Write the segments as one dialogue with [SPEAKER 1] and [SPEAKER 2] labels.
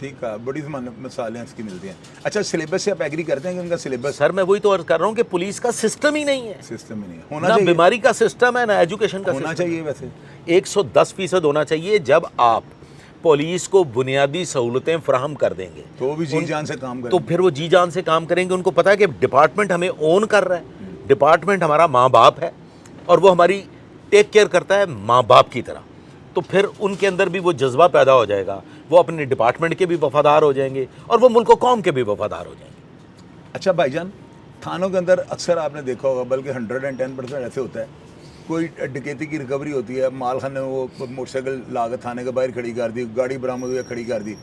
[SPEAKER 1] ٹھیک ہے, بڑی مثالیں اس کی ملتی ہیں. اچھا, سلیبس سے آپ ایگری کرتے ہیں کہ ان کا سلیبس
[SPEAKER 2] سر میں وہی تو عرض کر رہا ہوں کہ پولیس کا سسٹم ہی نہیں ہے,
[SPEAKER 1] سسٹم ہی نہیں ہے؟ ہونا
[SPEAKER 2] نہ
[SPEAKER 1] چاہیے,
[SPEAKER 2] بیماری کا سسٹم ہے نہ ایجوکیشن کا
[SPEAKER 1] ہونا
[SPEAKER 2] سسٹم.
[SPEAKER 1] چاہیے ویسے
[SPEAKER 2] 110% ہونا چاہیے. جب آپ پولیس کو بنیادی سہولتیں فراہم کر دیں گے
[SPEAKER 1] تو وہ بھی جی جان سے کام کریں.
[SPEAKER 2] تو پھر وہ جی جان سے کام کریں گے. ان کو پتا ہے کہ ڈپارٹمنٹ ہمیں اون کر رہا ہے, ڈپارٹمنٹ ہمارا ماں باپ ہے اور وہ ہماری ٹیک کیئر کرتا ہے ماں باپ کی طرح. تو پھر ان کے اندر بھی وہ جذبہ پیدا ہو جائے گا, وہ اپنے ڈپارٹمنٹ کے بھی وفادار ہو جائیں گے اور وہ ملک و قوم کے بھی وفادار ہو جائیں گے.
[SPEAKER 1] اچھا بھائی جان, تھانوں کے اندر اکثر آپ نے دیکھا ہوگا, بلکہ 110% ایسے ہوتا ہے, کوئی ڈکیتی کی ریکوری ہوتی ہے, مال خانے میں وہ موٹر سائیکل لا کے تھانے کے باہر کھڑی کر دی, گاڑی برآمد ہوئی کھڑی کر دی.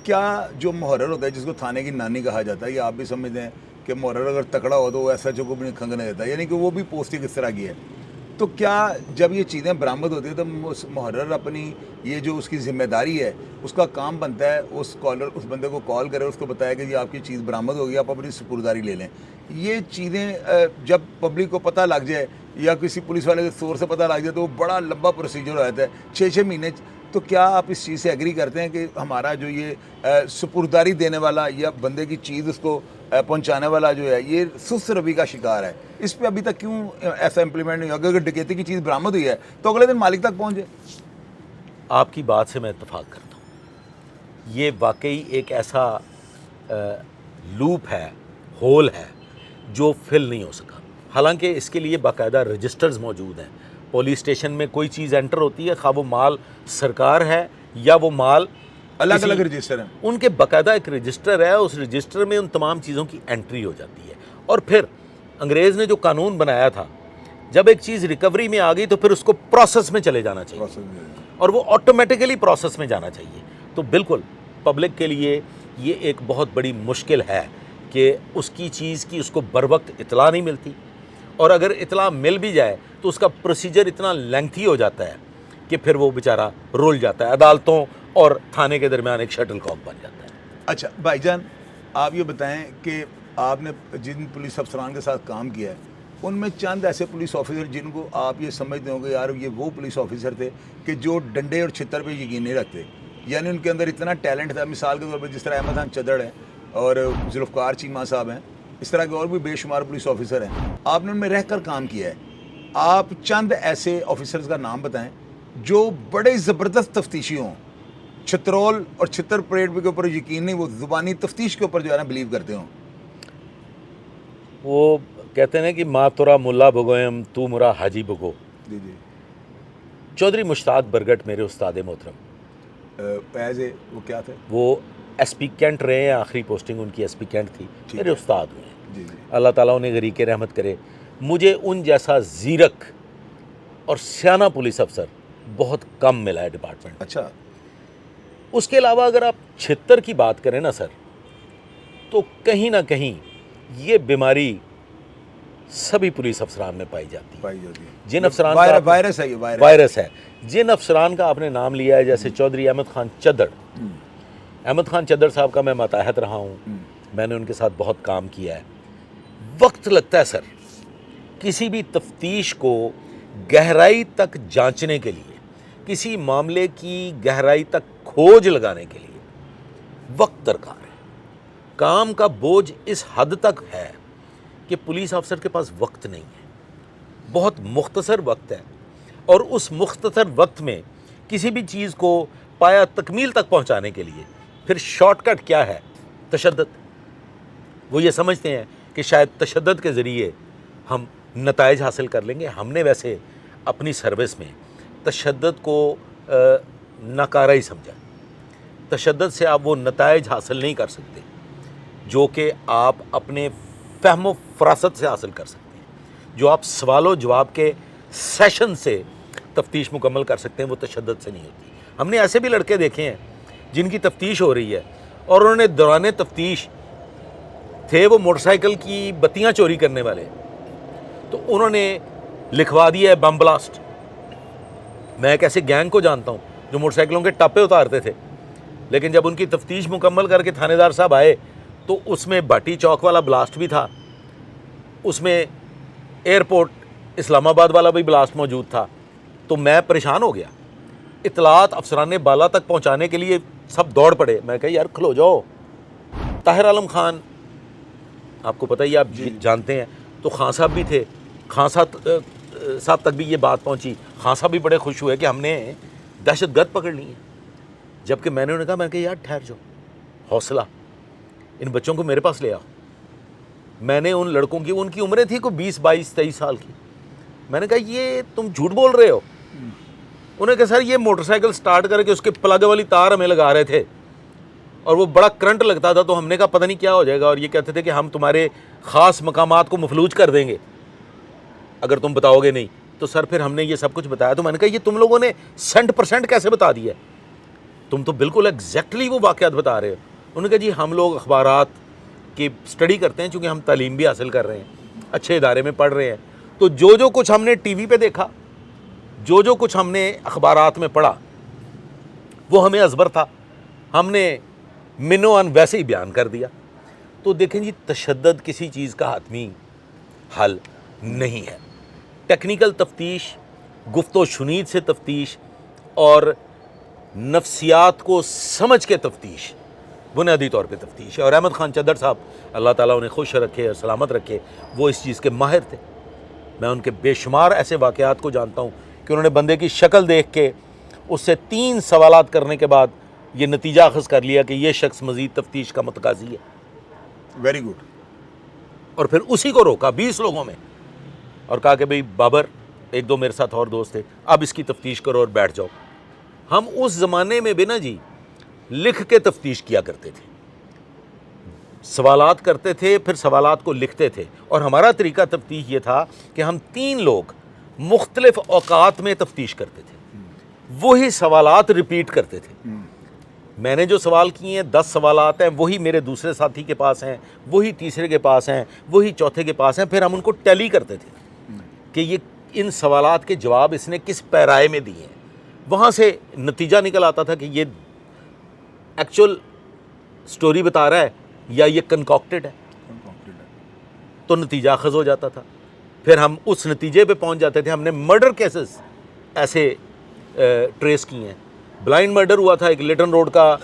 [SPEAKER 1] کیا جو محرر ہوتا ہے جس کو تھانے کی نانی کہا جاتا ہے, یہ آپ بھی سمجھتے ہیں کہ محرر اگر تکڑا ہو تو وہ ایسا جو کو بھی نہیں کھنگنے دیتا, یعنی کہ وہ بھی پوسٹنگ اس طرح کی ہے. تو کیا جب یہ چیزیں برآمد ہوتی ہیں تو محرر اپنی یہ جو اس کی ذمہ داری ہے, اس کا کام بنتا ہے اس بندے کو کال کرے, اس کو بتایا کہ یہ آپ کی چیز برآمد ہوگی, آپ اپنی سپرداری لے لیں. یہ چیزیں جب پبلک کو پتہ لگ جائے یا کسی پولیس والے کے سورس سے پتہ لگ جائے تو وہ بڑا لمبا پروسیجر ہو جاتا ہے, 6 مہینے. تو کیا آپ اس چیز سے ایگری کرتے ہیں کہ ہمارا جو یہ سپرداری دینے والا یا بندے کی چیز اس کو پہنچانے والا جو ہے یہ سست روی کا شکار ہے؟ اس پہ ابھی تک کیوں ایسا امپلیمنٹ نہیں ہوا؟ اگر ڈکیتی کی چیز برآمد ہوئی ہے تو اگلے دن مالک تک پہنچے.
[SPEAKER 2] آپ کی بات سے میں اتفاق کرتا ہوں. یہ واقعی ایک ایسا لوپ ہے, ہول ہے جو فل نہیں ہو سکا. حالانکہ اس کے لیے باقاعدہ رجسٹرز موجود ہیں. پولیس اسٹیشن میں کوئی چیز انٹر ہوتی ہے, خواہ وہ مال سرکار ہے یا وہ مال
[SPEAKER 1] الگ الگ رجسٹر ہیں,
[SPEAKER 2] ان کے باقاعدہ ایک رجسٹر ہے, اس رجسٹر میں ان تمام چیزوں کی انٹری ہو جاتی ہے. اور پھر انگریز نے جو قانون بنایا تھا, جب ایک چیز ریکوری میں آ گئی تو پھر اس کو پروسیس میں چلے جانا چاہیے اور وہ آٹومیٹیکلی پروسیس میں جانا چاہیے. تو بالکل پبلک کے لیے یہ ایک بہت بڑی مشکل ہے کہ اس کی چیز کی اس کو بر وقت اطلاع نہیں ملتی, اور اگر اطلاع مل بھی جائے تو اس کا پروسیجر اتنا لینتھی ہو جاتا ہے کہ پھر وہ بیچارہ رول جاتا ہے, عدالتوں اور تھانے کے درمیان ایک شٹل کاک بن جاتا ہے.
[SPEAKER 1] اچھا بھائی جان, آپ یہ بتائیں کہ آپ نے جن پولیس افسران کے ساتھ کام کیا ہے ان میں چند ایسے پولیس آفیسر جن کو آپ یہ سمجھتے ہوں گے یار یہ وہ پولیس آفیسر تھے کہ جو ڈنڈے اور چھتر پہ یقین نہیں رکھتے, یعنی ان کے اندر اتنا ٹیلنٹ تھا. مثال کے طور پہ جس طرح احمد خان چدڑ ہیں اور ذوالفقار چیمہ صاحب ہیں, اس طرح کے اور بھی بے شمار پولیس آفیسر ہیں, آپ نے ان میں رہ کر کام کیا ہے. آپ چند ایسے آفیسرز کا نام بتائیں جو بڑے زبردست تفتیشی ہوں, چھترول اور چھتر پریڈ کے اوپر یقین نہیں, وہ زبانی تفتیش کے اوپر جو ہے نا بلیو کرتے ہوں.
[SPEAKER 2] وہ کہتے ہیں کہ ماں تورا ملا بگویم تو مرا حاجی بگو.
[SPEAKER 1] جی جی.
[SPEAKER 2] چودھری مشتاق برگٹ میرے استاد محترم,
[SPEAKER 1] ایز اے وہ کیا تھے؟
[SPEAKER 2] وہ ایس پی کینٹ رہے ہیں, آخری پوسٹنگ ان کی ایس پی کینٹ تھی, میرے استاد ہوئے ہیں.
[SPEAKER 1] جی جی.
[SPEAKER 2] اللہ تعالیٰ انہیں غریق رحمت کرے. مجھے ان جیسا زیرک اور سیانہ پولیس افسر بہت کم ملا ہے ڈپارٹمنٹ.
[SPEAKER 1] اچھا.
[SPEAKER 2] اس کے علاوہ اگر آپ چھتر کی بات کریں نا سر, تو کہیں نہ کہیں یہ بیماری سبھی پولیس افسران میں پائی جاتی ہے. جن افسران کا
[SPEAKER 1] وائرس ہے, یہ
[SPEAKER 2] وائرس ہے. جن افسران کا آپ نے نام لیا ہے جیسے چودھری احمد خان چدڑ, احمد خان چدڑ صاحب کا میں ماتحت رہا ہوں, میں نے ان کے ساتھ بہت کام کیا ہے. وقت لگتا ہے سر کسی بھی تفتیش کو گہرائی تک جانچنے کے لیے, کسی معاملے کی گہرائی تک کھوج لگانے کے لیے وقت درکار ہے. کام کا بوجھ اس حد تک ہے کہ پولیس افسر کے پاس وقت نہیں ہے, بہت مختصر وقت ہے, اور اس مختصر وقت میں کسی بھی چیز کو پایا تکمیل تک پہنچانے کے لیے پھر شارٹ کٹ کیا ہے؟ تشدد. وہ یہ سمجھتے ہیں کہ شاید تشدد کے ذریعے ہم نتائج حاصل کر لیں گے. ہم نے ویسے اپنی سروس میں تشدد کو ناکارہ ہی سمجھا. تشدد سے آپ وہ نتائج حاصل نہیں کر سکتے جو کہ آپ اپنے فہم و فراست سے حاصل کر سکتے ہیں. جو آپ سوال و جواب کے سیشن سے تفتیش مکمل کر سکتے ہیں, وہ تشدد سے نہیں ہوتی. ہم نے ایسے بھی لڑکے دیکھے ہیں جن کی تفتیش ہو رہی ہے اور انہوں نے دوران تفتیش تھے وہ موٹر سائیکل کی بتیاں چوری کرنے والے, تو انہوں نے لکھوا دیا ہے بم بلاسٹ. میں ایک ایسے گینگ کو جانتا ہوں جو موٹر سائیکلوں کے ٹاپے اتارتے تھے, لیکن جب ان کی تفتیش مکمل کر کے تھانے دار صاحب آئے تو اس میں بھاٹی چوک والا بلاسٹ بھی تھا, اس میں ایئرپورٹ اسلام آباد والا بھی بلاسٹ موجود تھا. تو میں پریشان ہو گیا. اطلاعات افسران بالا تک پہنچانے کے لیے سب دوڑ پڑے. میں کہا یار کھلو جاؤ. طاہر عالم خان آپ کو پتہ ہی آپ جانتے ہیں, تو خان صاحب بھی تھے. خان صاحب تک بھی یہ بات پہنچی. خان صاحب بھی بڑے خوش ہوئے کہ ہم نے دہشت گرد پکڑ لی ہے. جبکہ میں نے انہیں کہا, میں کہ یار ٹھہر جاؤ, حوصلہ, ان بچوں کو میرے پاس لے آؤ. میں نے ان لڑکوں کی, ان کی عمریں تھی کوئی 20 22 23 سال کی. میں نے کہا یہ تم جھوٹ بول رہے ہو. انہوں نے کہا سر یہ موٹر سائیکل سٹارٹ کر کے اس کے پلگ والی تار ہمیں لگا رہے تھے اور وہ بڑا کرنٹ لگتا تھا, تو ہم نے کہا پتہ نہیں کیا ہو جائے گا, اور یہ کہتے تھے کہ ہم تمہارے خاص مقامات کو مفلوج کر دیں گے اگر تم بتاؤ گے نہیں. تو سر پھر ہم نے یہ سب کچھ بتایا. تو میں نے کہا یہ تم لوگوں نے 100% کیسے بتا دیا ہے, تم تو بالکل ایگزیکٹلی وہ واقعات بتا رہے ہو. انہوں نے کہا جی ہم لوگ اخبارات کی اسٹڈی کرتے ہیں, چونکہ ہم تعلیم بھی حاصل کر رہے ہیں, اچھے ادارے میں پڑھ رہے ہیں, تو جو کچھ ہم نے ٹی وی پہ دیکھا, جو کچھ ہم نے اخبارات میں پڑھا وہ ہمیں ازبر تھا, ہم نے منو ان ویسے ہی بیان کر دیا. تو دیکھیں جی تشدد کسی چیز کا حتمی حل نہیں ہے. ٹیکنیکل تفتیش, گفت و شنید سے تفتیش اور نفسیات کو سمجھ کے تفتیش بنیادی طور پہ تفتیش ہے. اور احمد خان چدر صاحب اللہ تعالیٰ انہیں خوش رکھے اور سلامت رکھے, وہ اس چیز کے ماہر تھے. میں ان کے بے شمار ایسے واقعات کو جانتا ہوں کہ انہوں نے بندے کی شکل دیکھ کے اس سے 3 سوالات کرنے کے بعد یہ نتیجہ اخذ کر لیا کہ یہ شخص مزید تفتیش کا متقاضی ہے.
[SPEAKER 1] Very good.
[SPEAKER 2] اور پھر اسی کو روکا 20 لوگوں میں اور کہا کہ بھئی بابر, 1 2 میرے ساتھ اور دوست تھے, اب اس کی تفتیش کرو اور بیٹھ جاؤ. ہم اس زمانے میں بھی نا جی لکھ کے تفتیش کیا کرتے تھے, سوالات کرتے تھے, پھر سوالات کو لکھتے تھے. اور ہمارا طریقہ تفتیش یہ تھا کہ ہم 3 لوگ مختلف اوقات میں تفتیش کرتے تھے, وہی سوالات ریپیٹ کرتے تھے. میں نے جو سوال کیے ہیں 10 سوالات ہیں, وہی میرے دوسرے ساتھی کے پاس ہیں, وہی تیسرے کے پاس ہیں, وہی چوتھے کے پاس ہیں. پھر ہم ان کو ٹیلی کرتے تھے کہ یہ ان سوالات کے جواب اس نے کس پیرائے میں دیے ہیں. وہاں سے نتیجہ نکل آتا تھا کہ یہ ایکچوئل سٹوری بتا رہا ہے یا یہ کنکاکٹڈ ہے, تو نتیجہ اخذ ہو جاتا تھا. پھر ہم اس نتیجے پہ پہنچ جاتے تھے. ہم نے مرڈر کیسز ایسے ٹریس کیے ہیں. بلائنڈ مرڈر ہوا تھا, ایک لیٹن روڈ کا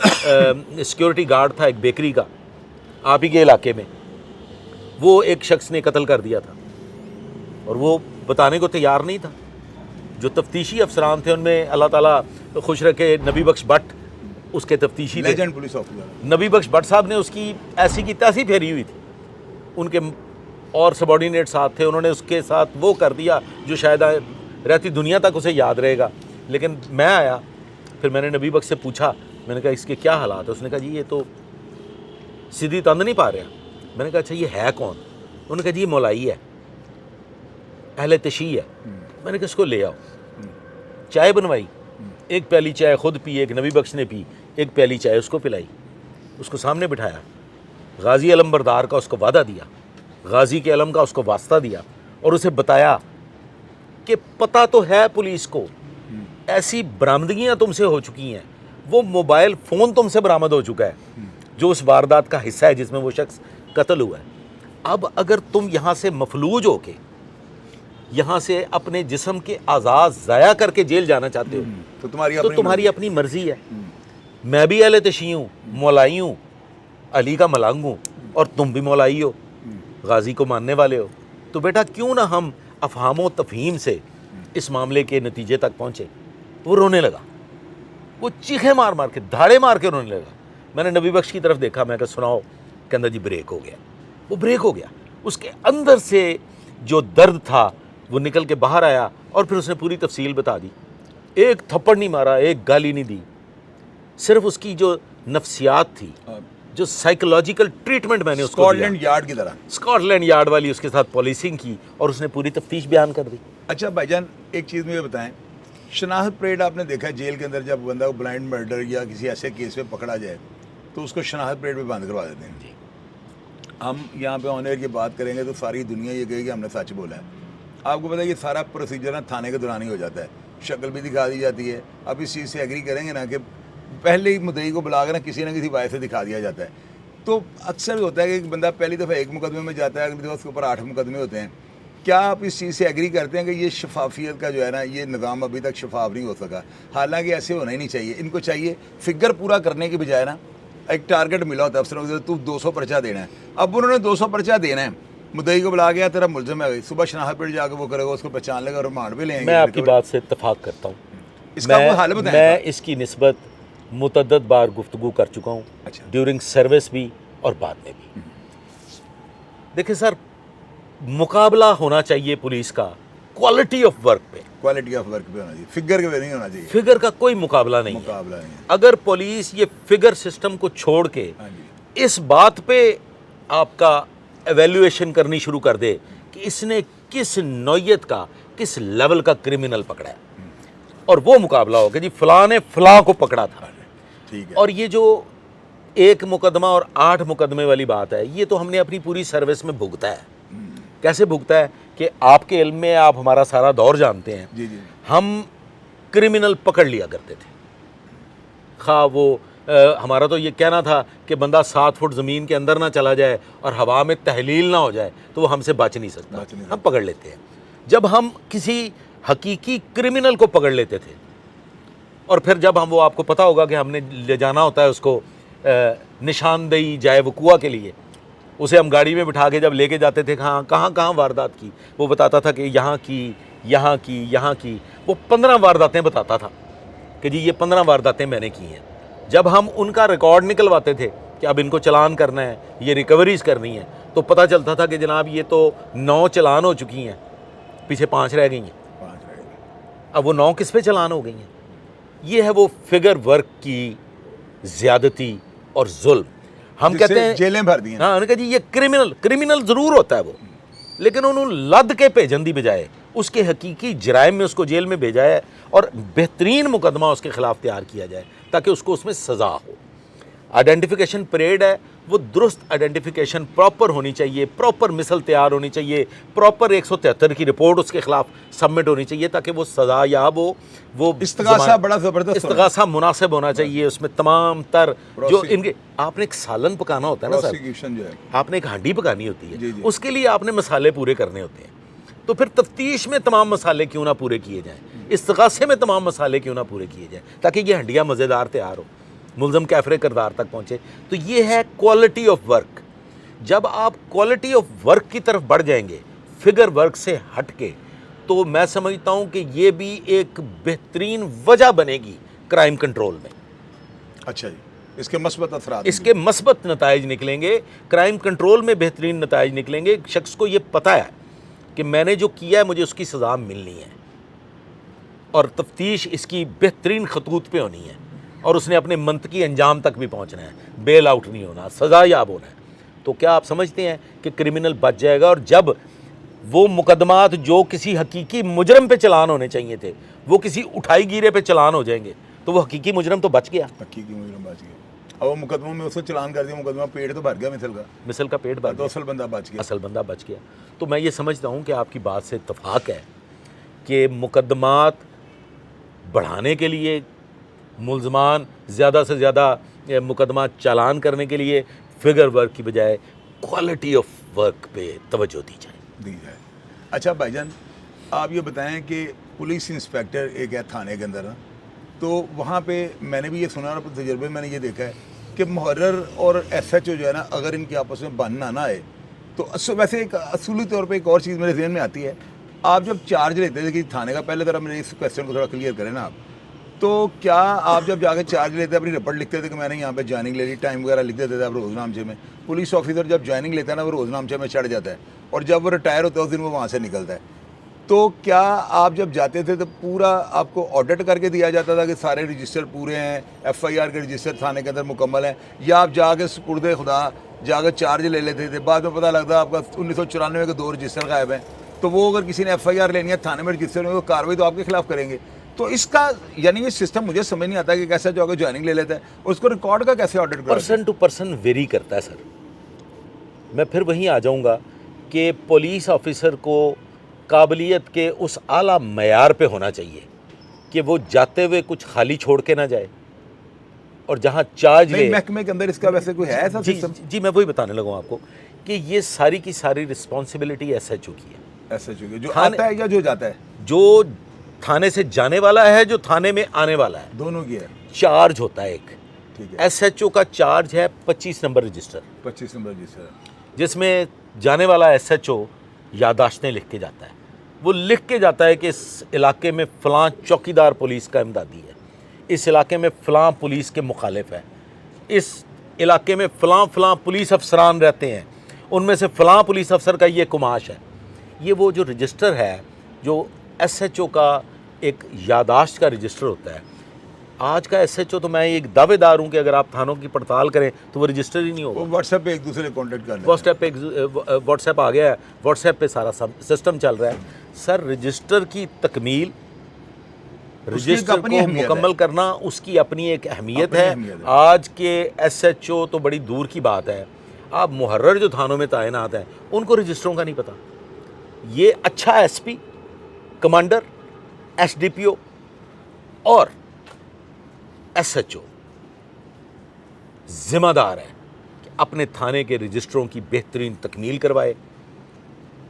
[SPEAKER 2] سیکیورٹی گارڈ تھا ایک بیکری کا آپ ہی کے علاقے میں, وہ ایک شخص نے قتل کر دیا تھا اور وہ بتانے کو تیار نہیں تھا. جو تفتیشی افسران تھے ان میں اللہ تعالیٰ خوش رکھے نبی بخش بٹ اس کے تفتیشی تھے.
[SPEAKER 1] لیجنڈ پولیس آفیسر
[SPEAKER 2] نبی بخش بٹ صاحب نے اس کی ایسی کی تیسی پھیری ہوئی تھی. ان کے اور سبارڈینیٹ ساتھ تھے, انہوں نے اس کے ساتھ وہ کر دیا جو شاید رہتی دنیا تک اسے یاد رہے گا. لیکن میں آیا, پھر میں نے نبی بخش سے پوچھا, میں نے کہا اس کے کیا حالات ہے. اس نے کہا جی یہ تو سیدھی تند نہیں پا رہا. میں نے کہا اچھا یہ ہے کون؟ انہوں نے کہا جی یہ مولائی ہے, اہل تشیع ہے. میں نے کہا اس کو لے آؤ. چائے بنوائی, 1 پیالی چائے خود پی, ایک نبی بخش نے پی, 1 پیالی چائے اس کو پلائی, اس کو سامنے بٹھایا, غازی علم بردار کا اس کو وعدہ دیا, غازی کے علم کا اس کو واسطہ دیا, اور اسے بتایا کہ پتہ تو ہے پولیس کو, ایسی برآمدگیاں تم سے ہو چکی ہیں, وہ موبائل فون تم سے برآمد ہو چکا ہے جو اس واردات کا حصہ ہے جس میں وہ شخص قتل ہوا ہے. اب اگر تم یہاں سے مفلوج ہو کے یہاں سے اپنے جسم کے اعضاء ضائع کر کے جیل جانا چاہتے ہو
[SPEAKER 1] تو
[SPEAKER 2] تو تمہاری اپنی مرضی ہے. میں بھی اہل تشیع ہوں, مولائی ہوں, علی کا ملنگ ہوں, اور تم بھی مولائی ہو, غازی کو ماننے والے ہو. تو بیٹا کیوں نہ ہم افہام و تفہیم سے اس معاملے کے نتیجے تک پہنچے. وہ رونے لگا, وہ چیخیں مار مار کے, دھاڑے مار کے رونے لگا. میں نے نبی بخش کی طرف دیکھا, میں کہا سناؤ. کہندہ جی بریک ہو گیا. وہ بریک ہو گیا, اس کے اندر سے جو درد تھا وہ نکل کے باہر آیا, اور پھر اس نے پوری تفصیل بتا دی. ایک تھپڑ نہیں مارا, ایک گالی نہیں دی, صرف اس کی جو نفسیات تھی, جو سائیکولوجیکل ٹریٹمنٹ میں نے اس کو دیا,
[SPEAKER 1] اسکاٹ لینڈ یارڈ کی طرح,
[SPEAKER 2] اسکاٹ لینڈ یارڈ والی اس کے ساتھ پالیسنگ کی, اور اس نے پوری تفتیش بیان کر دی.
[SPEAKER 1] اچھا بھائی جان ایک چیز مجھے بتائیں, شناخت پریڈ آپ نے دیکھا جیل کے اندر جب بندہ بلائنڈ مرڈر یا کسی ایسے کیس پہ پکڑا جائے تو اس کو شناخت پریڈ پہ بند کروا دیتے ہیں.
[SPEAKER 2] جی
[SPEAKER 1] ہم یہاں پہ آن ایئر کی بات کریں گے تو ساری دنیا یہ کہے کہ ہم نے سچ بولا ہے. آپ کو پتہ ہے یہ سارا پروسیجر نا تھانے کے دوران ہی ہو جاتا ہے, شکل بھی دکھا دی جاتی ہے. اب اس چیز سے ایگری کریں گے نا کہ پہلے ہی مدعی کو بلا کر نا کسی نہ کسی وجہ سے دکھا دیا جاتا ہے. تو اکثر ہوتا ہے کہ بندہ پہلی دفعہ 1 مقدمے میں جاتا ہے, اگلی دفعہ اس کے اوپر 8 مقدمے ہوتے ہیں. کیا آپ اس چیز سے ایگری کرتے ہیں کہ یہ شفافیت کا جو ہے نا یہ نظام ابھی تک شفاف نہیں ہو سکا؟ حالانکہ ایسے ہونا ہی نہیں چاہیے. ان کو چاہیے فگر پورا کرنے کی بجائے نا ایک ٹارگٹ ملا ہوتا ہے افسروں کو, تو 200 پرچہ دینا ہے. اب انہوں نے 200 پرچہ دینا ہے, مدعی کو بلا گیا تیرا ملزم ہے, صبح شناخت پیٹ جا کے وہ کرے گا, اس کو پہچان لے گا اور ریمانڈ بھی لیں گے.
[SPEAKER 2] میں آپ کی بات سے اتفاق کرتا ہوں.
[SPEAKER 1] اس کا کوئی حل بتائیں.
[SPEAKER 2] میں اس کی نسبت متعدد بار گفتگو کر چکا ہوں,
[SPEAKER 1] اچھا.
[SPEAKER 2] ڈیورنگ سروس بھی اور بعد میں بھی. دیکھیں سر, مقابلہ ہونا چاہیے پولیس کا کوالٹی آف ورک پہ,
[SPEAKER 1] کوالٹی آف ورک پہ ہونا چاہیے, فگر کے پہ نہیں ہونا چاہیے.
[SPEAKER 2] فگر کا کوئی مقابلہ نہیں ہے.
[SPEAKER 1] مقابلہ نہیں ہے.
[SPEAKER 2] اگر پولیس یہ فگر سسٹم کو چھوڑ کے
[SPEAKER 1] ہاں جی.
[SPEAKER 2] اس بات پہ آپ کا ایویلویشن کرنی شروع کر دے کہ اس نے کس نوعیت کا, کس لیول کا کرمنل پکڑا ہے, اور وہ مقابلہ ہو کہ جی فلاں نے فلاں کو پکڑا تھا.
[SPEAKER 1] ٹھیک ہے.
[SPEAKER 2] اور یہ جو 1 مقدمہ اور 8 مقدمے والی بات ہے, یہ تو ہم نے اپنی پوری سروس میں بھگتا ہے. کیسے بھگتا ہے کہ آپ کے علم میں, آپ ہمارا سارا دور جانتے ہیں,
[SPEAKER 1] جی جی.
[SPEAKER 2] ہم کرمنل پکڑ لیا کرتے تھے. خواہ وہ ہمارا تو یہ کہنا تھا کہ بندہ 7 فٹ زمین کے اندر نہ چلا جائے اور ہوا میں تحلیل نہ ہو جائے تو وہ ہم سے بچ نہیں سکتا, ہم پکڑ لیتے ہیں. جب ہم کسی حقیقی کرمنل کو پکڑ لیتے تھے, اور پھر جب ہم, وہ آپ کو پتہ ہوگا کہ ہم نے لے جانا ہوتا ہے اس کو نشاندہی جائے وقوع کے لیے, اسے ہم گاڑی میں بٹھا کے جب لے کے جاتے تھے کہاں واردات کی, وہ بتاتا تھا کہ یہاں کی. وہ 15 وارداتیں بتاتا تھا کہ جی یہ 15 وارداتیں میں نے کی ہیں. جب ہم ان کا ریکارڈ نکلواتے تھے کہ اب ان کو چلان کرنا ہے, یہ ریکوریز کرنی ہے, تو پتہ چلتا تھا کہ جناب یہ تو 9 چلان ہو چکی ہیں, پیچھے 5 رہ گئی ہیں. اب وہ 9 کس پہ چلان ہو گئی ہیں؟ یہ ہے وہ فگر ورک کی زیادتی اور ظلم. ہم کہتے ہیں
[SPEAKER 1] جیلیں بھر دی ہیں.
[SPEAKER 2] ہاں, کہ جی یہ کرمنل ضرور ہوتا ہے وہ, لیکن انہوں لد کے بھیجن دی بجائے اس کے حقیقی جرائم میں اس کو جیل میں بھیجا ہے, اور بہترین مقدمہ اس کے خلاف تیار کیا جائے تاکہ اس کو اس میں سزا ہو. آئیڈینٹیفیکیشن پریڈ ہے, وہ درست آئیڈینٹیفیکیشن پراپر ہونی چاہیے, پراپر مثل تیار ہونی چاہیے, پراپر 173 کی رپورٹ اس کے خلاف سبمٹ ہونی چاہیے تاکہ وہ سزا یاب ہو. وہ
[SPEAKER 1] استغاثہ بڑا زبردست
[SPEAKER 2] استغاثہ مناسب ہونا چاہیے, اس میں تمام تر جو ان کے, آپ نے ایک سالن پکانا ہوتا ہے نا سر,
[SPEAKER 1] جو ہے
[SPEAKER 2] آپ نے ایک ہانڈی پکانی ہوتی ہے,
[SPEAKER 1] جی جی.
[SPEAKER 2] اس کے لیے آپ نے مسالے پورے کرنے ہوتے ہیں. تو پھر تفتیش میں تمام مسالے کیوں نہ پورے کیے جائیں, استغاثے میں تمام مسالے کیوں نہ پورے کیے جائیں تاکہ یہ ہنڈیاں مزیدار تیار ہو, ملزم کیفرے کردار تک پہنچے. تو یہ ہے کوالٹی آف ورک. جب آپ کوالٹی آف ورک کی طرف بڑھ جائیں گے فگر ورک سے ہٹ کے, تو میں سمجھتا ہوں کہ یہ بھی ایک بہترین وجہ بنے گی کرائم کنٹرول میں.
[SPEAKER 1] اچھا جی, اس کے مثبت اثرات,
[SPEAKER 2] اس کے مثبت نتائج نکلیں گے, کرائم کنٹرول میں بہترین نتائج نکلیں گے. شخص کو یہ پتہ ہے کہ میں نے جو کیا ہے مجھے اس کی سزا ملنی ہے, اور تفتیش اس کی بہترین خطوط پہ ہونی ہے, اور اس نے اپنے منطقی انجام تک بھی پہنچنا ہے, بیل آؤٹ نہیں ہونا, سزا یاب ہونا ہے. تو کیا آپ سمجھتے ہیں کہ کرمنل بچ جائے گا؟ اور جب وہ مقدمات جو کسی حقیقی مجرم پہ چلان ہونے چاہیے تھے وہ کسی اٹھائی گیرے پہ چلان ہو جائیں گے, تو وہ حقیقی مجرم تو بچ گیا.
[SPEAKER 1] حقیقی مجرم بچ گیا. اب وہ مقدموں میں اس کو چلان کر دیا, مقدمہ پیٹ تو بھر گیا مثل
[SPEAKER 2] کا پیٹ بھر
[SPEAKER 1] تو
[SPEAKER 2] گیا,
[SPEAKER 1] اصل بندہ بچ گیا.
[SPEAKER 2] اصل بندہ بچ گیا. تو میں یہ سمجھتا ہوں کہ آپ کی بات سے اتفاق ہے کہ مقدمات بڑھانے کے لیے, ملزمان زیادہ سے زیادہ مقدمات چالان کرنے کے لیے فگر ورک کی بجائے کوالٹی آف ورک پہ توجہ دی جائے.
[SPEAKER 1] اچھا بھائی جان, آپ یہ بتائیں کہ پولیس انسپیکٹر ایک ہے تھانے کے اندر, تو وہاں پہ میں نے بھی یہ سنا اور تجربے میں نے یہ دیکھا ہے کہ محرر اور ایس ایچ او جو ہے نا, اگر ان کے آپس میں بننا نہ آئے تو ویسے ایک اصولی طور پہ ایک اور چیز میرے ذہن میں آتی ہے. آپ جب چارج لیتے تھے کہ تھانے کا, پہلے ذرا میرے اس کویسچن کو تھوڑا کلیئر کریں نا آپ, تو کیا آپ جب جا کے چارج لیتے اپنی رپورٹ لکھتے تھے کہ میں نے یہاں پہ جوائننگ لے لی, ٹائم وغیرہ لکھ دیتے تھے آپ روز نامچے میں؟ پولیس آفیسر جب جوائننگ لیتا ہے نا وہ روز نامچے میں چڑھ جاتا ہے, اور جب وہ ریٹائر ہوتا ہے اس دن وہ وہاں سے نکلتا ہے. تو کیا آپ جب جاتے تھے تو پورا آپ کو آڈٹ کر کے دیا جاتا تھا کہ سارے رجسٹر پورے ہیں, ایف آئی آر کے رجسٹر تھانے کے اندر مکمل ہیں, یا آپ جا کے سپرد خدا جا کے چارج لے لیتے تھے, بعد میں پتہ لگتا آپ کا 1994 کے 2 رجسٹر غائب ہیں, تو وہ اگر کسی نے ایف آئی آر لینی ہے تھانے میں رجسٹر میں, وہ کاروائی تو آپ کے خلاف کریں گے. تو اس کا یعنی یہ سسٹم مجھے سمجھ نہیں آتا کہ کیسا جو جوائننگ لے لیتا ہے اور اس کو ریکارڈ کا کیسے آڈٹ کرتا ہے.
[SPEAKER 2] پرسن ٹو پرسن ویری کرتا ہے سر. میں پھر وہیں آ جاؤں گا کہ پولیس آفیسر کو قابلیت کے اس اعلیٰ معیار پہ ہونا چاہیے کہ وہ جاتے ہوئے کچھ خالی چھوڑ کے نہ جائے, اور جہاں چارج لے.
[SPEAKER 1] محکمے کے اندر اس کا ویسے کوئی ہے ایسا سسٹم؟
[SPEAKER 2] جی میں وہی بتانے لگا ہوں آپ کو کہ یہ ساری کی ساری رسپانسبلٹی ایس ایچ او کی ہے.
[SPEAKER 1] ایسا چونکہ جو
[SPEAKER 2] تھانے-
[SPEAKER 1] آتا ہے یا جو جاتا ہے؟
[SPEAKER 2] جو تھانے سے جانے والا ہے، جو تھانے میں آنے والا ہے،
[SPEAKER 1] دونوں کی ہے،
[SPEAKER 2] چارج ہوتا ہے ایک.
[SPEAKER 1] ٹھیک ہے.
[SPEAKER 2] ایس ایچ او کا چارج ہے 25 نمبر رجسٹر،
[SPEAKER 1] 25 نمبر جی سر.
[SPEAKER 2] جس میں جانے والا ایس ایچ او یادداشتیں لکھ کے جاتا ہے. وہ لکھ کے جاتا ہے کہ اس علاقے میں فلاں چوکیدار پولیس کا امدادی ہے، اس علاقے میں فلاں پولیس کے مخالف ہے، اس علاقے میں فلاں فلاں پولیس افسران رہتے ہیں، ان میں سے فلاں پولیس افسر کا یہ کماش ہے. یہ وہ جو رجسٹر ہے، جو ایس ایچ او کا ایک یادداشت کا رجسٹر ہوتا ہے. آج کا ایس ایچ او تو میں ایک دعوے دار ہوں کہ اگر آپ تھانوں کی پڑتال کریں تو وہ رجسٹر ہی نہیں ہوگا.
[SPEAKER 1] وہ واٹس ایپ پہ ایک دوسرے کانٹیکٹ کر لیں.
[SPEAKER 2] واٹس ایپ آ گیا ہے، واٹس ایپ پہ سارا سسٹم چل رہا ہے. سر رجسٹر کی تکمیل، رجسٹر
[SPEAKER 1] اپنی
[SPEAKER 2] کو
[SPEAKER 1] اہمیت
[SPEAKER 2] مکمل کرنا اس کی اپنی ایک اہمیت
[SPEAKER 1] اپنی
[SPEAKER 2] ہے.
[SPEAKER 1] اہمیت ہے.
[SPEAKER 2] آج کے ایس ایچ او تو بڑی دور کی بات ہے. آپ محرر جو تھانوں میں تعینات ہیں ان کو رجسٹروں کا نہیں پتہ. یہ اچھا S P, commander, S D P O اور ایس ایچ او ذمہ دار ہے کہ اپنے تھانے کے رجسٹروں کی بہترین تکمیل کروائے.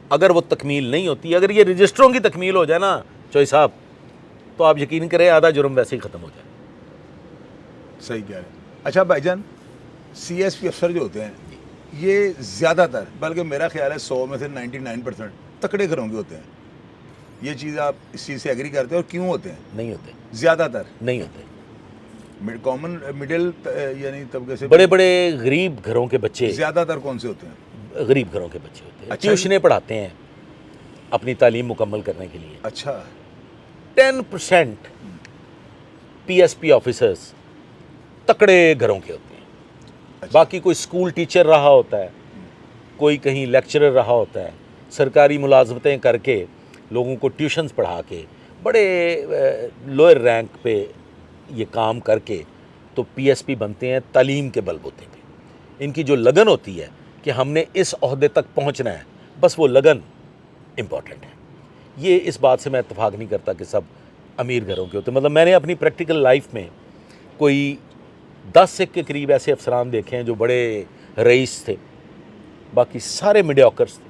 [SPEAKER 2] اگر وہ تکمیل نہیں ہوتی، اگر یہ رجسٹروں کی تکمیل ہو جائے نا چوئی صاحب، تو آپ یقین کریں آدھا جرم ویسے ہی ختم ہو جائے.
[SPEAKER 1] صحیح کہہ رہے ہیں. اچھا بھائی جان، سی ایس پی افسر جو ہوتے ہیں یہ زیادہ تر، بلکہ میرا خیال ہے 100 میں سے 99% تکڑے گھروں کے ہوتے ہیں. یہ چیز آپ اس چیز سے ایگری کرتے ہیں؟ اور کیوں ہوتے ہیں
[SPEAKER 2] نہیں ہوتے،
[SPEAKER 1] زیادہ تر؟
[SPEAKER 2] نہیں ہوتے.
[SPEAKER 1] کامن مڈل یعنی طبقے سے
[SPEAKER 2] بڑے بڑے غریب گھروں کے بچے،
[SPEAKER 1] زیادہ تر کون سے ہوتے ہیں؟
[SPEAKER 2] غریب گھروں کے بچے ہوتے ہیں.
[SPEAKER 1] اچھا جی.
[SPEAKER 2] ٹیوشنیں پڑھاتے ہیں اپنی تعلیم مکمل کرنے کے لیے.
[SPEAKER 1] اچھا.
[SPEAKER 2] 10% پی ایس پی آفیسرز تکڑے گھروں کے ہوتے ہیں. باقی کوئی اسکول ٹیچر رہا ہوتا ہے، کوئی کہیں لیکچرر رہا ہوتا ہے، سرکاری ملازمتیں کر کے لوگوں کو ٹیوشنز پڑھا کے بڑے لوئر رینک پہ یہ کام کر کے تو پی ایس پی بنتے ہیں تعلیم کے بل بوتے پہ. ان کی جو لگن ہوتی ہے کہ ہم نے اس عہدے تک پہنچنا ہے، بس وہ لگن امپورٹنٹ ہے. یہ اس بات سے میں اتفاق نہیں کرتا کہ سب امیر گھروں کے ہوتے ہیں. مطلب میں نے اپنی پریکٹیکل لائف میں کوئی 10 کے قریب ایسے افسران دیکھے ہیں جو بڑے رئیس تھے، باقی سارے میڈیوکرز تھے،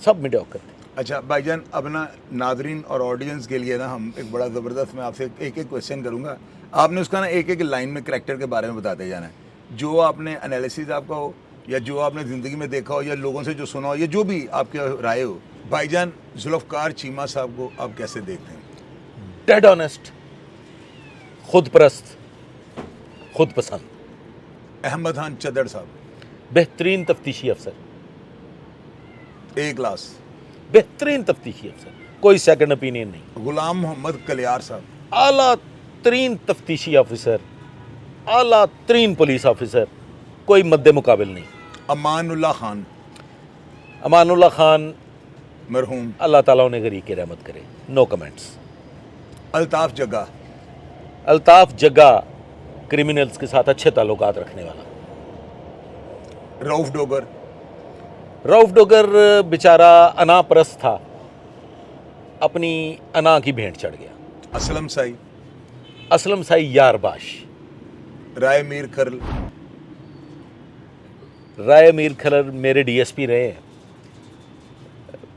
[SPEAKER 2] سب میڈیوکر تھے.
[SPEAKER 1] اچھا بھائی جان، اب نا ناظرین اور آڈینس کے لیے نا ہم ایک بڑا زبردست، میں آپ سے ایک کویشچن کروں گا. آپ نے اس کا نا ایک لائن میں کریکٹر کے بارے میں بتاتے جانا ہے. جو آپ نے انالیسز آپ کا ہو، یا جو آپ نے زندگی میں دیکھا ہو، یا لوگوں سے جو سنا ہو، یا جو بھی آپ کے رائے ہو. بھائی جان ذوالفقار چیمہ صاحب کو آپ کیسے دیکھتے ہیں؟
[SPEAKER 2] ڈیڈ آنیسٹ، خود پرست، خود پسند.
[SPEAKER 1] احمد خان چدر صاحب
[SPEAKER 2] بہترین تفتیشی افسر،
[SPEAKER 1] اے کلاس.
[SPEAKER 2] بہترین تفتیشی افسر، کوئی سیکنڈ اپینین نہیں.
[SPEAKER 1] غلام محمد کلیار صاحب
[SPEAKER 2] اعلیٰ ترین تفتیشی آفیسر، اعلیٰ ترین پولیس آفیسر، کوئی مد مقابل نہیں.
[SPEAKER 1] امان اللہ خان
[SPEAKER 2] امان اللہ خان
[SPEAKER 1] مرحوم،
[SPEAKER 2] اللہ تعالیٰ انہیں غریق کی رحمت کرے، نو کمنٹس.
[SPEAKER 1] الطاف جگہ
[SPEAKER 2] الطاف جگہ کرمنلز کے ساتھ اچھے تعلقات رکھنے والا.
[SPEAKER 1] رؤف ڈوگر
[SPEAKER 2] رؤف ڈوگر بیچارہ انا پرست تھا، اپنی انا کی بھینٹ چڑھ گیا.
[SPEAKER 1] اسلم سائی
[SPEAKER 2] اسلم سائی یار باش.
[SPEAKER 1] رائے میر کھرل
[SPEAKER 2] رائے میر کھلر میرے ڈی ایس پی رہے ہیں،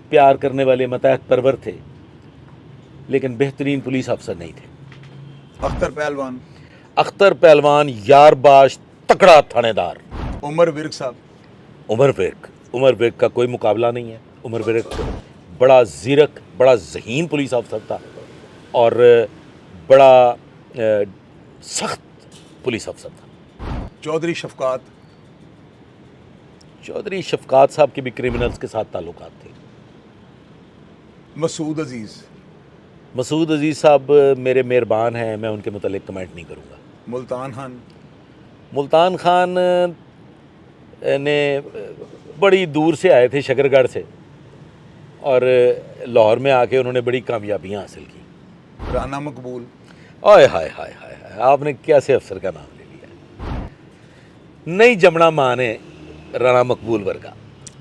[SPEAKER 2] پیار کرنے والے متحد پرور تھے، لیکن بہترین پولیس افسر نہیں تھے.
[SPEAKER 1] اختر پہلوان
[SPEAKER 2] اختر پہلوان یار باش، تکڑا تھانے دار.
[SPEAKER 1] عمر ورک صاحب
[SPEAKER 2] عمر ویرک کا کوئی مقابلہ نہیں ہے. عمر ویرک بڑا زیرک، بڑا ذہین پولیس افسر تھا اور بڑا سخت پولیس افسر تھا.
[SPEAKER 1] چودھری شفقات
[SPEAKER 2] چودھری شفقات صاحب کے بھی کرمنلز کے ساتھ تعلقات تھے.
[SPEAKER 1] مسعود عزیز
[SPEAKER 2] مسعود عزیز صاحب میرے مہربان ہیں، میں ان کے متعلق کمنٹ نہیں کروں گا.
[SPEAKER 1] ملتان خان
[SPEAKER 2] ملتان خان نے بڑی دور سے آئے تھے، شکر گڑھ سے، اور لاہور میں آ کے انہوں نے بڑی کامیابیاں حاصل کی.
[SPEAKER 1] رانا مقبول
[SPEAKER 2] آئے ہائے ہائے ہائے ہائے، آپ نے کیسے افسر کا نام لے لیا. نہیں جمنا مانے رانا مقبول ورگا.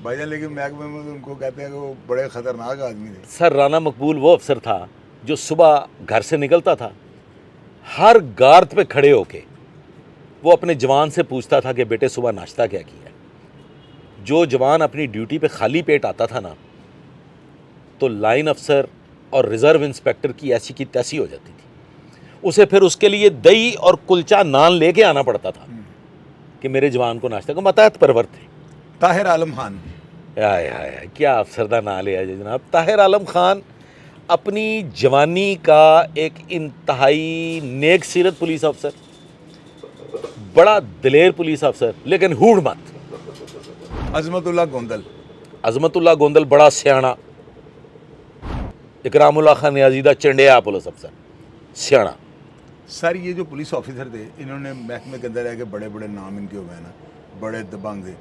[SPEAKER 1] بھائی جان لیکن محکمے میں ان کو کہتے ہیں کہ وہ بڑے خطرناک آدمی تھے.
[SPEAKER 2] سر رانا مقبول وہ افسر تھا جو صبح گھر سے نکلتا تھا، ہر گارد پہ کھڑے ہو کے وہ اپنے جوان سے پوچھتا تھا کہ بیٹے صبح ناشتہ کیا کیا ہے. جو جوان اپنی ڈیوٹی پہ خالی پیٹ آتا تھا نا، تو لائن افسر اور ریزرو انسپیکٹر کی ایسی کی تیسی ہو جاتی تھی. اسے پھر اس کے لیے دہی اور کلچا نان لے کے آنا پڑتا تھا کہ میرے جوان کو ناشتہ کو. متحد پرور تھے.
[SPEAKER 1] طاہر عالم خان.
[SPEAKER 2] کیا افسردہ نام لیا جائے جناب. طاہر عالم خان اپنی جوانی کا ایک انتہائی نیک سیرت پولیس افسر, بڑا دلیر پولیس افسر, لیکن ہوڑ مت.
[SPEAKER 1] عظمت اللہ گوندل.
[SPEAKER 2] عظمت اللہ گوندل بڑا سیاڑا. اکرام اللہ خان نیازیدہ چنڈیا پولیس افسر, سیاڑا.
[SPEAKER 1] سر یہ جو پولیس آفیسر تھے انہوں نے محکمے کے اندر رہ کے بڑے بڑے نام ان کے ہوئے ہیں نا, بڑے دبنگ تھے.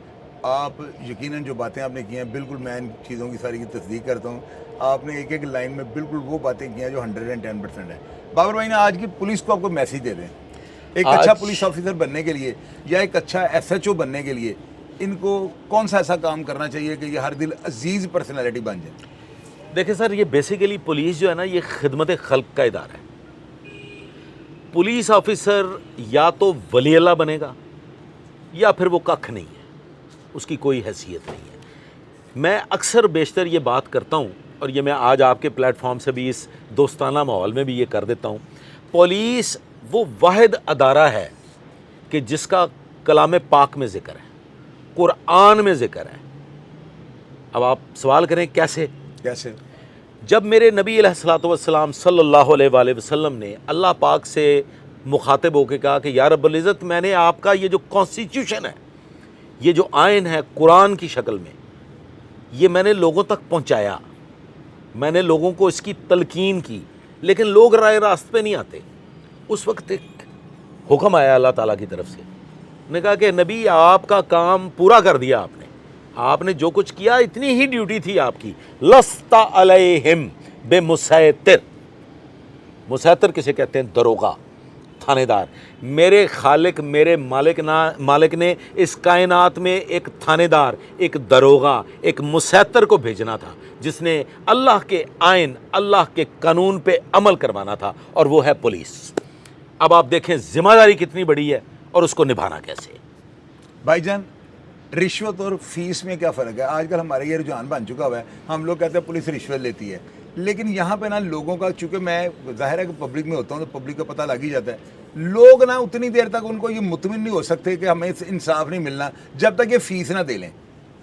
[SPEAKER 1] آپ یقیناً جو باتیں آپ نے کی ہیں بالکل میں ان چیزوں کی ساری کی تصدیق کرتا ہوں. آپ نے ایک ایک لائن میں بالکل وہ باتیں کی ہیں جو 110% ہے. بابر بھائی نے آج کی پولیس کو آپ کو میسیج دے دیں, ایک اچھا پولیس آفیسر بننے کے لیے یا ایک اچھا SHO بننے کے لیے ان کو کون سا ایسا کام کرنا چاہیے کہ یہ ہر دل عزیز پرسنالٹی بن جائے؟
[SPEAKER 2] دیکھیں سر, یہ بیسیکلی پولیس جو ہے نا یہ خدمت خلق کا ادارہ ہے. پولیس آفیسر یا تو ولی اللہ بنے گا یا پھر وہ ککھ نہیں ہے, اس کی کوئی حیثیت نہیں ہے. میں اکثر بیشتر یہ بات کرتا ہوں اور یہ میں آج آپ کے پلیٹ فارم سے بھی اس دوستانہ ماحول میں بھی یہ کر دیتا ہوں. پولیس وہ واحد ادارہ ہے کہ جس کا کلام پاک میں ذکر ہے, قرآن میں ذکر ہے. اب آپ سوال کریں کیسے؟ جب میرے نبی علیہ الصلوۃ والسلام صلی اللہ علیہ وآلہ وسلم نے اللہ پاک سے مخاطب ہو کے کہا کہ یا رب العزت میں نے آپ کا یہ جو کانسٹیٹیوشن ہے, یہ جو آئین ہے قرآن کی شکل میں, یہ میں نے لوگوں تک پہنچایا, میں نے لوگوں کو اس کی تلقین کی, لیکن لوگ رائے راست پہ نہیں آتے. اس وقت ایک حکم آیا اللہ تعالیٰ کی طرف سے, نے کہا کہ نبی آپ کا کام پورا کر دیا آپ نے جو کچھ کیا اتنی ہی ڈیوٹی تھی آپ کی. لست علیہم بمسیطر. مسیطر کسے کہتے ہیں؟ دروغہ, تھانے دار. میرے خالق میرے مالک نے اس کائنات میں ایک تھانے دار, ایک دروغہ, ایک مسیطر کو بھیجنا تھا جس نے اللہ کے آئین, اللہ کے قانون پہ عمل کروانا تھا, اور وہ ہے پولیس. اب آپ دیکھیں ذمہ داری کتنی بڑی ہے اور اس کو نبھانا کیسے.
[SPEAKER 1] بھائی جان, رشوت اور فیس میں کیا فرق ہے؟ آج کل ہمارے یہ رجحان بن چکا ہوا ہے, ہم لوگ کہتے ہیں پولیس رشوت لیتی ہے, لیکن یہاں پہ نا لوگوں کا, چونکہ میں ظاہر ہے کہ پبلک میں ہوتا ہوں تو پبلک کا پتہ لگ ہی جاتا ہے, لوگ نا اتنی دیر تک ان کو یہ مطمئن نہیں ہو سکتے کہ ہمیں انصاف نہیں ملنا جب تک یہ فیس نہ دے لیں.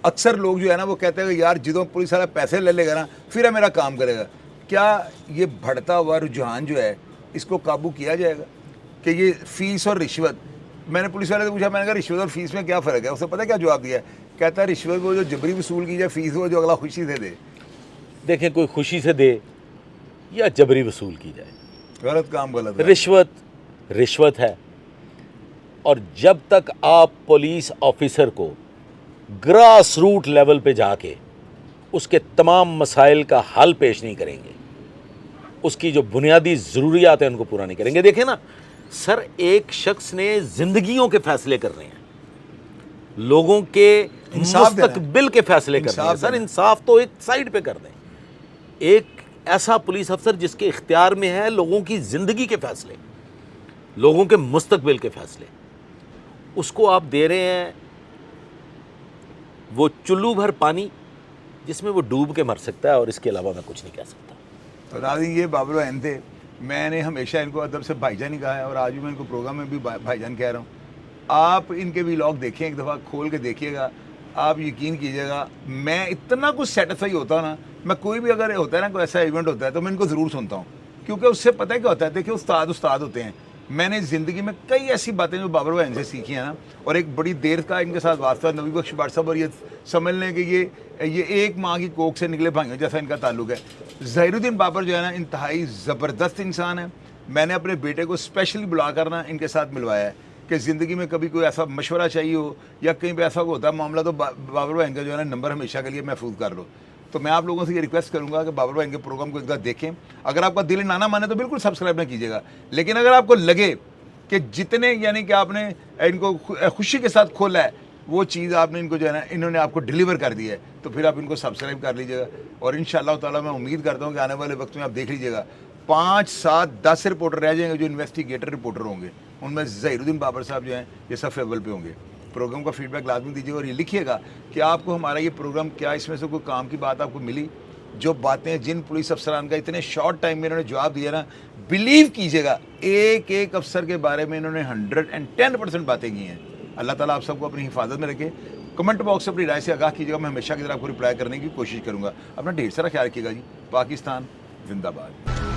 [SPEAKER 1] اکثر لوگ جو ہے نا وہ کہتے ہیں کہ یار جدوں پولیس والا پیسے لے لے گا نا پھر میرا کام کرے گا. کیا یہ بڑھتا ہوا رجحان جو ہے اس کو قابو کیا جائے گا کہ یہ فیس اور رشوت؟ میں نے پولیس والے سے پوچھا, میں نے کہا رشوت اور فیس میں کیا فرق ہے؟ اسے پتہ کیا جواب دیا؟ کہتا ہے رشوت وہ جو جبری وصول کی جائے, فیس وہ جو اگلا خوشی سے دے.
[SPEAKER 2] دیکھیں کوئی خوشی سے دے یا جبری وصول کی جائے,
[SPEAKER 1] غلط کام غلط ہے.
[SPEAKER 2] رشوت ہے. اور جب تک آپ پولیس آفیسر کو گراس روٹ لیول پہ جا کے اس کے تمام مسائل کا حل پیش نہیں کریں گے, اس کی جو بنیادی ضروریات ہیں ان کو پورا نہیں کریں گے. دیکھیں نا سر, ایک شخص نے زندگیوں کے فیصلے کرنے ہیں, لوگوں کے مستقبل کے فیصلے کرنے ہیں. سر انصاف تو ایک سائیڈ پہ کر دیں. ایک ایسا پولیس افسر جس کے اختیار میں ہے لوگوں کی زندگی کے فیصلے, لوگوں کے مستقبل کے فیصلے, اس کو آپ دے رہے ہیں وہ چلو بھر پانی جس میں وہ ڈوب کے مر سکتا ہے, اور اس کے علاوہ میں کچھ نہیں کہہ سکتا.
[SPEAKER 1] تو ناظرین, یہ بابر بہن تھے. میں نے ہمیشہ ان کو ادب سے بھائی جان ہی کہا ہے, اور آج بھی میں ان کو پروگرام میں بھی بھائی جان کہہ رہا ہوں. آپ ان کے ولاگ دیکھیں, ایک دفعہ کھول کے دیکھیے گا, آپ یقین کیجیے گا میں اتنا کچھ سیٹسفائی ہوتا ہوں نا. میں کوئی بھی اگر ہوتا ہے نا کوئی ایسا ایونٹ ہوتا ہے تو میں ان کو ضرور سنتا ہوں, کیونکہ اس سے پتہ ہے کیا ہوتا ہے. دیکھیں استاد ہوتے ہیں. میں نے زندگی میں کئی ایسی باتیں جو بابر بہن سے سیکھی ہیں نا, اور ایک بڑی دیر کا ان کے ساتھ واسطہ نبی بخش بٹ صاحب, اور یہ سمجھ لیں کہ یہ ایک ماں کی کوکھ سے نکلے بھائیوں جیسا ان کا تعلق ہے. ظہیر الدین بابر جو ہے نا انتہائی زبردست انسان ہے. میں نے اپنے بیٹے کو اسپیشلی بلا کر نا ان کے ساتھ ملوایا ہے کہ زندگی میں کبھی کوئی ایسا مشورہ چاہیے ہو یا کہیں پہ ایسا ہوتا ہے معاملہ, تو بابر بہن کا جو ہے نا نمبر ہمیشہ کے لیے محفوظ کر لو. تو میں آپ لوگوں سے یہ ریکویسٹ کروں گا کہ بابر بہن کے پروگرام کو ایک بار دیکھیں. اگر آپ کا دل نہ مانے تو بالکل سبسکرائب نہ کیجیے گا, لیکن اگر آپ کو لگے کہ جتنے یعنی کہ آپ نے ان کو خوشی کے ساتھ کھولا ہے وہ چیز آپ نے ان کو جو ہے نا انہوں نے آپ کو ڈیلیور کر دی ہے, تو پھر آپ ان کو سبسکرائب کر لیجیے گا. اور انشاءاللہ تعالیٰ میں امید کرتا ہوں کہ آنے والے وقت میں آپ دیکھ لیجیے گا 5 7 10 رپورٹر رہ جائیں گے جو انویسٹیگیٹر رپورٹر ہوں گے. ان میں ظہیر الدین بابر صاحب جو ہیں یہ سب فیول پہ ہوں گے. پروگرام کا فیڈ بیک لازمی دیجیے گا, اور یہ لکھیے گا کہ آپ کو ہمارا یہ پروگرام کیا اس میں سے کوئی کام کی بات آپ کو ملی, جو باتیں جن پولیس افسران کا اتنے شارٹ ٹائم میں انہوں نے جواب دیا نا, بلیو کیجیے گا ایک ایک افسر کے بارے میں انہوں نے 110% باتیں کی ہیں. اللہ تعالیٰ آپ سب کو اپنی حفاظت میں رکھے. کمنٹ باکس سے اپنی رائے سے آگاہ کیجیے گا, میں ہمیشہ کی طرح آپ کو رپلائی کرنے کی کوشش کروں گا. اپنا ڈھیر سارا خیال رکھیے گا جی. پاکستان زندہ باد.